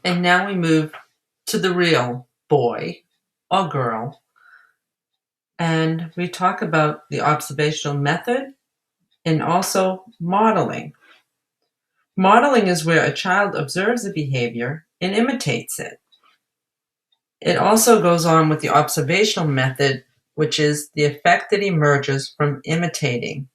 And now we move to the real boy or girl, and we talk about the observational method and also modeling. Modeling is where a child observes a behavior and imitates it. It also goes on with the observational method, which is the effect that emerges from imitating.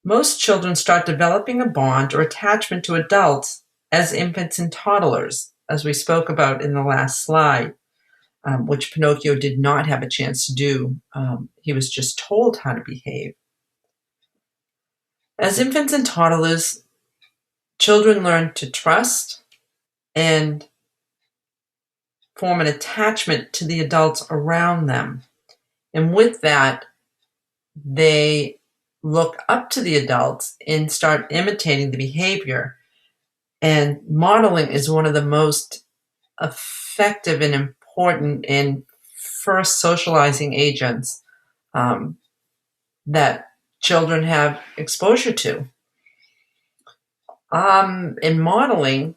Most children start developing a bond or attachment to adults as infants and toddlers, as we spoke about in the last slide, which Pinocchio did not have a chance to do. He was just told how to behave. As infants and toddlers, children learn to trust and form an attachment to the adults around them. And with that, they look up to the adults and start imitating the behavior. And modeling is one of the most effective and important and first socializing agents that children have exposure to. In modeling,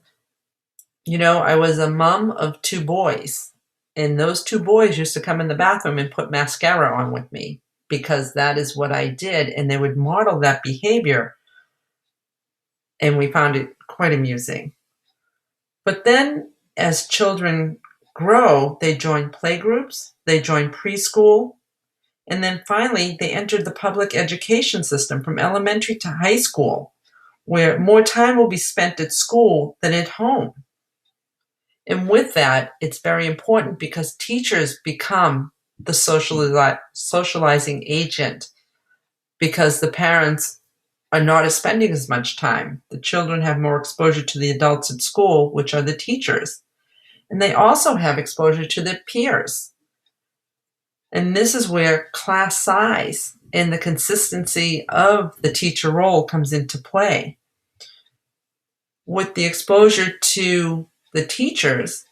I was a mom of 2 boys, and those 2 boys used to come in the bathroom and put mascara on with me because that is what I did, and they would model that behavior, and we found it quite amusing. But then as children grow, they join playgroups, they join preschool, and then finally they entered the public education system from elementary to high school, where more time will be spent at school than at home. And with that, it's very important because teachers become the socializing agent because the parents are not spending as much time. The children have more exposure to the adults at school, which are the teachers. And they also have exposure to their peers. And this is where class size and the consistency of the teacher role comes into play. With the exposure to the teachers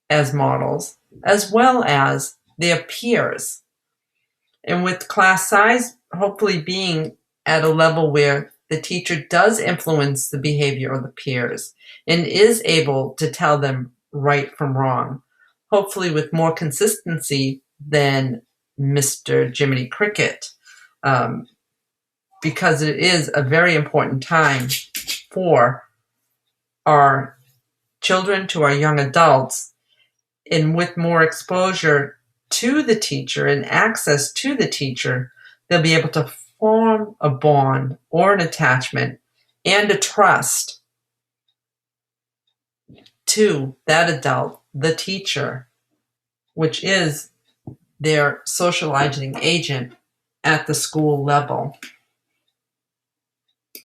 as models, as well as their peers. And with class size hopefully being at a level where the teacher does influence the behavior of the peers and is able to tell them right from wrong, hopefully with more consistency than Mr. Jiminy Cricket, because it is a very important time for our children to our young adults, and with more exposure to the teacher and access to the teacher, they'll be able to form a bond or an attachment and a trust to that adult, the teacher, which is their socializing agent at the school level.